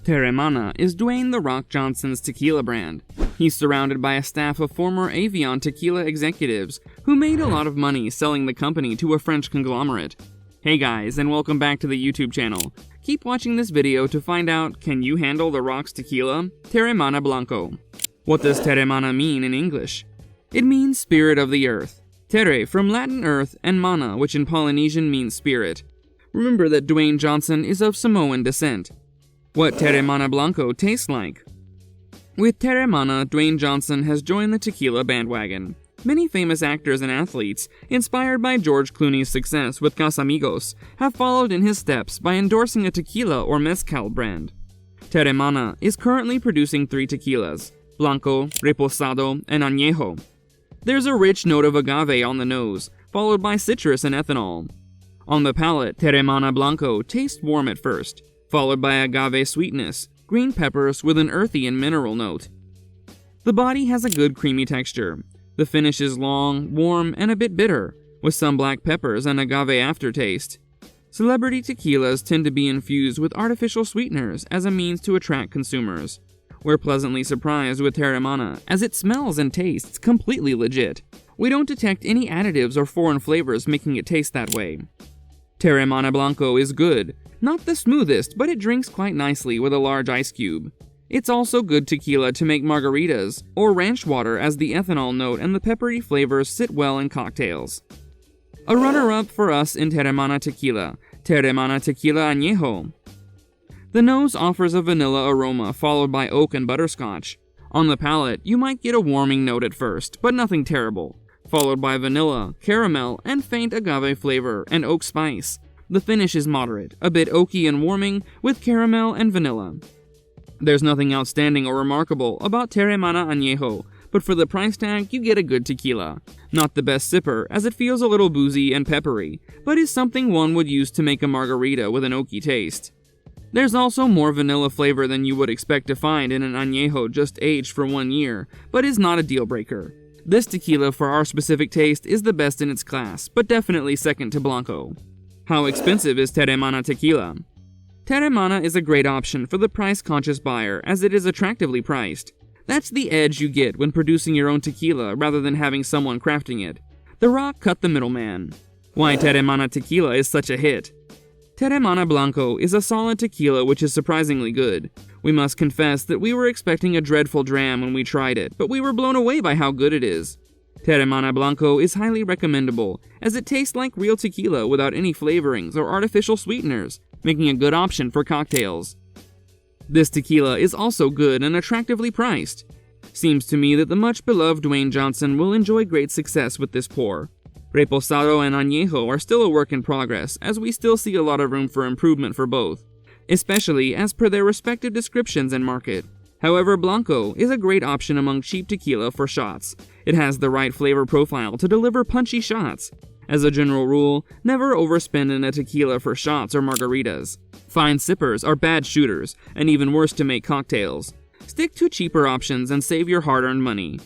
Teremana is Dwayne "The Rock" Johnson's tequila brand. He's surrounded by a staff of former Avion tequila executives who made a lot of money selling the company to a French conglomerate. Hey guys, and welcome back to the YouTube channel. Keep watching this video to find out, can you handle The Rock's tequila? Teremana Blanco. What does Teremana mean in English? It means spirit of the earth. Tere from Latin earth and mana, which in Polynesian means spirit. Remember that Dwayne Johnson is of Samoan descent. What Teremana Blanco tastes like. With Teremana, Dwayne Johnson has joined the tequila bandwagon. Many famous actors and athletes, inspired by George Clooney's success with Casamigos, have followed in his steps by endorsing a tequila or mezcal brand. Teremana is currently producing 3 tequilas: Blanco, Reposado, and Añejo. There's a rich note of agave on the nose, followed by citrus and ethanol. On the palate, Teremana Blanco tastes warm at first, followed by agave sweetness, green peppers with an earthy and mineral note. The body has a good creamy texture. The finish is long, warm, and a bit bitter, with some black peppers and agave aftertaste. Celebrity tequilas tend to be infused with artificial sweeteners as a means to attract consumers. We're pleasantly surprised with Teremana, as it smells and tastes completely legit. We don't detect any additives or foreign flavors making it taste that way. Teremana Blanco is good. Not the smoothest, but it drinks quite nicely with a large ice cube. It's also good tequila to make margaritas, or ranch water, as the ethanol note and the peppery flavors sit well in cocktails. A runner-up for us in Teremana Tequila, Teremana Tequila Añejo. The nose offers a vanilla aroma followed by oak and butterscotch. On the palate, you might get a warming note at first, but nothing terrible, followed by vanilla, caramel, and faint agave flavor and oak spice. The finish is moderate, a bit oaky and warming, with caramel and vanilla. There's nothing outstanding or remarkable about Teremana Añejo, but for the price tag, you get a good tequila. Not the best sipper, as it feels a little boozy and peppery, but is something one would use to make a margarita with an oaky taste. There's also more vanilla flavor than you would expect to find in an Añejo just aged for 1 year, but is not a deal breaker. This tequila for our specific taste is the best in its class, but definitely second to Blanco. How expensive is Teremana Tequila? Teremana is a great option for the price-conscious buyer, as it is attractively priced. That's the edge you get when producing your own tequila rather than having someone crafting it. The Rock cut the middleman. Why Teremana Tequila is such a hit? Teremana Blanco is a solid tequila which is surprisingly good. We must confess that we were expecting a dreadful dram when we tried it, but we were blown away by how good it is. Teremana Blanco is highly recommendable, as it tastes like real tequila without any flavorings or artificial sweeteners, making a good option for cocktails. This tequila is also good and attractively priced. Seems to me that the much-beloved Dwayne Johnson will enjoy great success with this pour. Reposado and Añejo are still a work in progress, as we still see a lot of room for improvement for both, especially as per their respective descriptions and market. However, Blanco is a great option among cheap tequila for shots. It has the right flavor profile to deliver punchy shots. As a general rule, never overspend in a tequila for shots or margaritas. Fine sippers are bad shooters, and even worse to make cocktails. Stick to cheaper options and save your hard-earned money.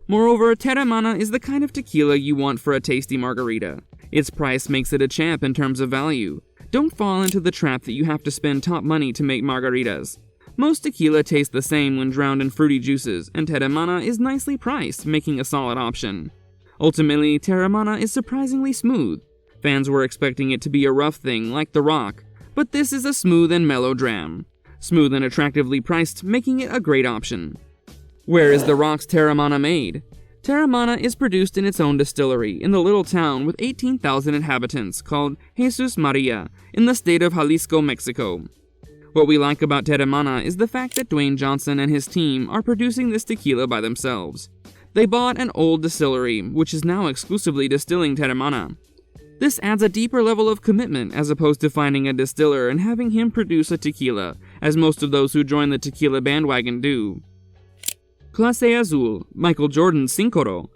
Moreover, Teremana is the kind of tequila you want for a tasty margarita. Its price makes it a champ in terms of value. Don't fall into the trap that you have to spend top money to make margaritas. Most tequila taste the same when drowned in fruity juices, and Teremana is nicely priced, making a solid option. Ultimately, Teremana is surprisingly smooth. Fans were expecting it to be a rough thing like The Rock, but this is a smooth and mellow dram. Smooth and attractively priced, making it a great option. Where is The Rock's Teremana made? Teremana is produced in its own distillery in the little town with 18,000 inhabitants called Jesus Maria in the state of Jalisco, Mexico. What we like about Teremana is the fact that Dwayne Johnson and his team are producing this tequila by themselves. They bought an old distillery, which is now exclusively distilling Teremana. This adds a deeper level of commitment as opposed to finding a distiller and having him produce a tequila, as most of those who join the tequila bandwagon do. Clase Azul, Michael Jordan's Cincoro,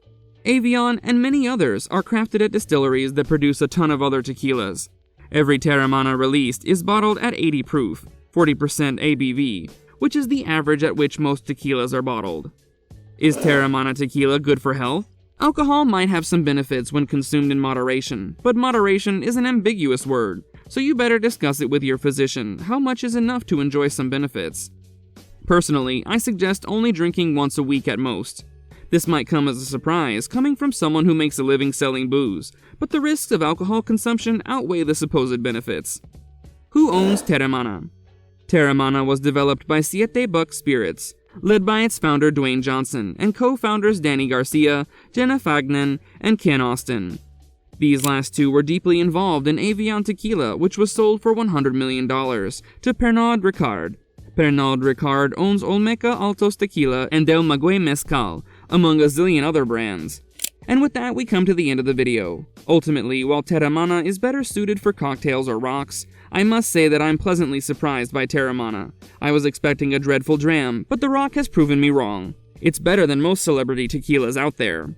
Avion, and many others are crafted at distilleries that produce a ton of other tequilas. Every Teremana released is bottled at 80 proof, 40% ABV, which is the average at which most tequilas are bottled. Is Teremana Tequila good for health? Alcohol might have some benefits when consumed in moderation, but moderation is an ambiguous word, so you better discuss it with your physician. How much is enough to enjoy some benefits? Personally, I suggest only drinking once a week at most. This might come as a surprise, coming from someone who makes a living selling booze, but the risks of alcohol consumption outweigh the supposed benefits. Who owns Teremana? Teremana was developed by Siete Buck Spirits, led by its founder Dwayne Johnson and co-founders Danny Garcia, Jenna Fagnan, and Ken Austin. These last two were deeply involved in Avion Tequila, which was sold for $100 million to Pernod Ricard. Pernod Ricard owns Olmeca Altos Tequila and Del Maguey Mezcal, among a zillion other brands. And with that, we come to the end of the video. Ultimately, while Teremana is better suited for cocktails or rocks, I must say that I'm pleasantly surprised by Teremana. I was expecting a dreadful dram, but the rock has proven me wrong. It's better than most celebrity tequilas out there.